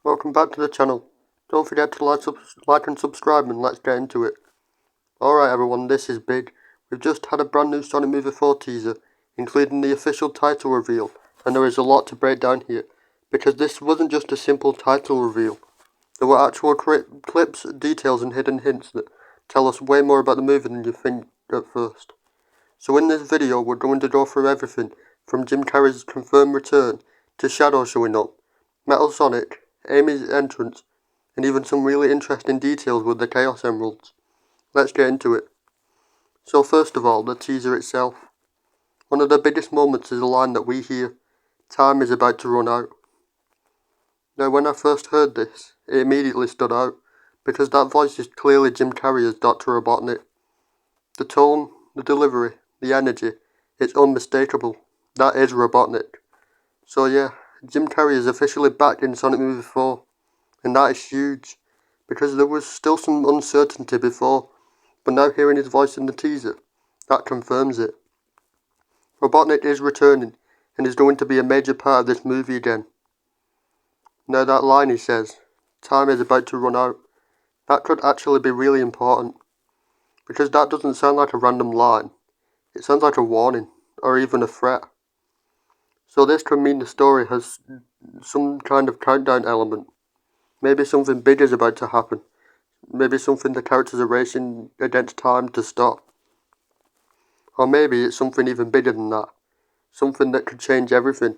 Welcome back to the channel. Don't forget to like and subscribe, and let's get into it. Alright everyone, this is big. We've just had a brand new Sonic Movie 4 teaser, including the official title reveal, and there is a lot to break down here, because this wasn't just a simple title reveal. There were actual clips, details and hidden hints that tell us way more about the movie than you think at first. So in this video we're going to go through everything, from Jim Carrey's confirmed return, to Shadow showing up, Metal Sonic, Amy's entrance, and even some really interesting details with the Chaos Emeralds. Let's get into it. So first of all, the teaser itself. One of the biggest moments is a line that we hear, "Time is about to run out." Now when I first heard this, it immediately stood out, because that voice is clearly Jim Carrey as Doctor Robotnik. The tone, the delivery, the energy, it's unmistakable. That is Robotnik. So yeah, Jim Carrey is officially back in Sonic Movie 4, and that is huge, because there was still some uncertainty before, but now hearing his voice in the teaser, that confirms it. Robotnik is returning, and is going to be a major part of this movie again. Now that line he says, "Time is about to run out," that could actually be really important, because that doesn't sound like a random line, it sounds like a warning, or even a threat. So this could mean the story has some kind of countdown element. Maybe something big is about to happen. Maybe something the characters are racing against time to stop. Or maybe it's something even bigger than that. Something that could change everything.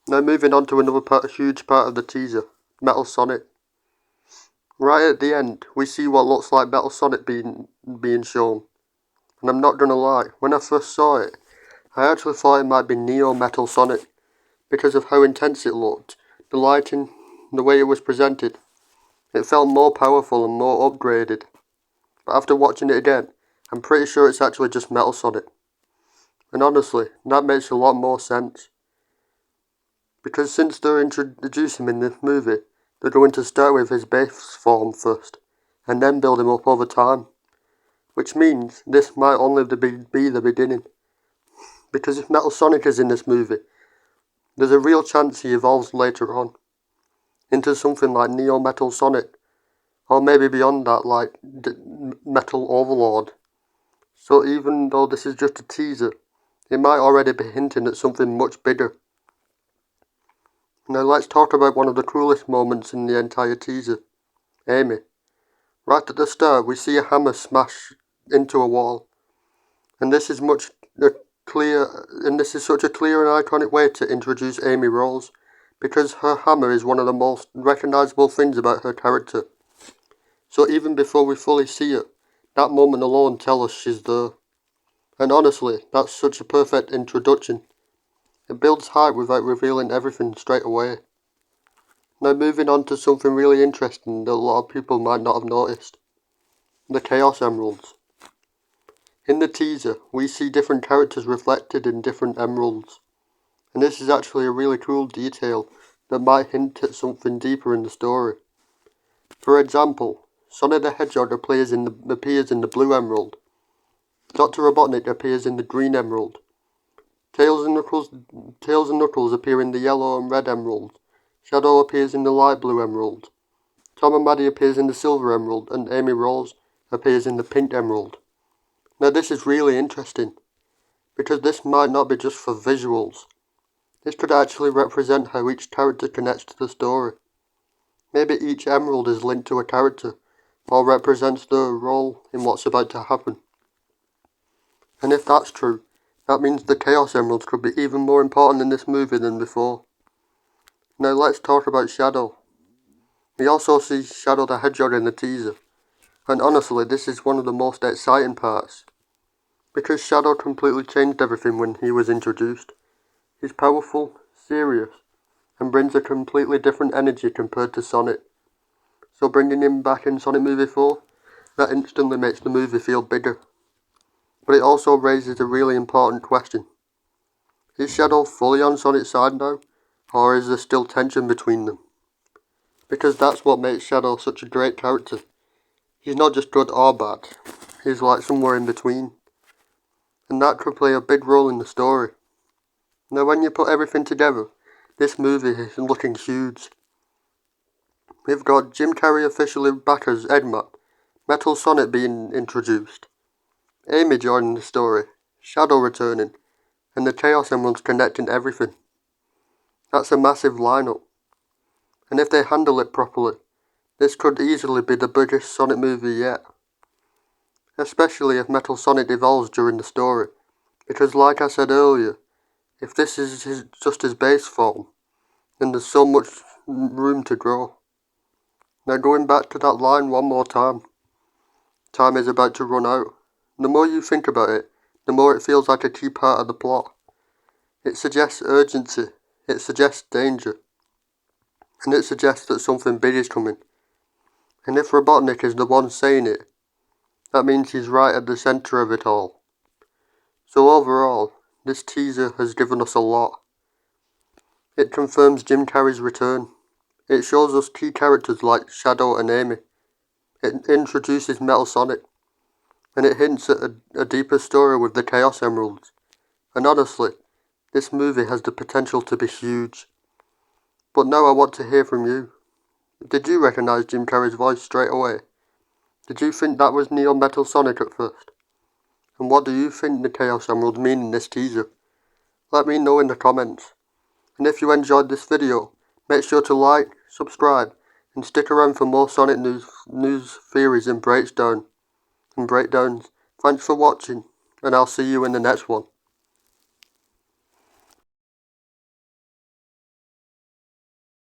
Now moving on to another huge part of the teaser, Metal Sonic. Right at the end, we see what looks like Metal Sonic being shown. And I'm not gonna lie, when I first saw it, I actually thought it might be Neo Metal Sonic, because of how intense it looked, the lighting, the way it was presented. It felt more powerful and more upgraded. But after watching it again, I'm pretty sure it's actually just Metal Sonic. And honestly, that makes a lot more sense. Because since they're introducing him in this movie, they're going to start with his base form first, and then build him up over time. Which means this might only be the beginning. Because if Metal Sonic is in this movie, there's a real chance he evolves later on into something like Neo Metal Sonic, or maybe beyond that, like Metal Overlord. So even though this is just a teaser, it might already be hinting at something much bigger. Now let's talk about one of the coolest moments in the entire teaser, Amy. Right at the start we see a hammer smash into a wall, and this is such a clear and iconic way to introduce Amy Rose, because her hammer is one of the most recognisable things about her character. So even before we fully see her, that moment alone tells us she's there. And honestly, that's such a perfect introduction. It builds hype without revealing everything straight away. Now moving on to something really interesting that a lot of people might not have noticed. The Chaos Emeralds. In the teaser, we see different characters reflected in different emeralds. And this is actually a really cool detail that might hint at something deeper in the story. For example, Sonic the Hedgehog appears in the blue emerald. Doctor Robotnik appears in the green emerald. Tails and Knuckles appear in the yellow and red emerald. Shadow appears in the light blue emerald. Tom and Maddie appears in the silver emerald, and Amy Rose appears in the pink emerald. Now this is really interesting, because this might not be just for visuals. This could actually represent how each character connects to the story. Maybe each emerald is linked to a character, or represents their role in what's about to happen. And if that's true, that means the Chaos Emeralds could be even more important in this movie than before. Now let's talk about Shadow. We also see Shadow the Hedgehog in the teaser, and honestly this is one of the most exciting parts, because Shadow completely changed everything when he was introduced. He's powerful, serious, and brings a completely different energy compared to Sonic. So bringing him back in Sonic Movie 4, that instantly makes the movie feel bigger. But it also raises a really important question. Is Shadow fully on Sonic's side now, or is there still tension between them? Because that's what makes Shadow such a great character. He's not just good or bad, he's like somewhere in between. And that could play a big role in the story. Now when you put everything together, this movie is looking huge. we've got Jim Carrey officially back as Eggman, Metal Sonic being introduced, Amy joining the story, Shadow returning, and the Chaos Emeralds connecting everything. That's a massive lineup, and if they handle it properly, this could easily be the biggest Sonic movie yet. Especially if Metal Sonic evolves during the story, because like I said earlier, if this is just his base form, then there's so much room to grow. Now going back to that line one more time, time is about to run out. The more you think about it, the more it feels like a key part of the plot. It suggests urgency, it suggests danger, and it suggests that something big is coming. And if Robotnik is the one saying it, that means he's right at the centre of it all. So overall, this teaser has given us a lot. It confirms Jim Carrey's return. It shows us key characters like Shadow and Amy. It introduces Metal Sonic. And it hints at a deeper story with the Chaos Emeralds. And honestly, this movie has the potential to be huge. But now I want to hear from you. Did you recognise Jim Carrey's voice straight away? Did you think that was Neo Metal Sonic at first? And what do you think the Chaos Emeralds mean in this teaser? Let me know in the comments. And if you enjoyed this video, make sure to like, subscribe, and stick around for more Sonic news theories and breakdowns. Thanks for watching, and I'll see you in the next one.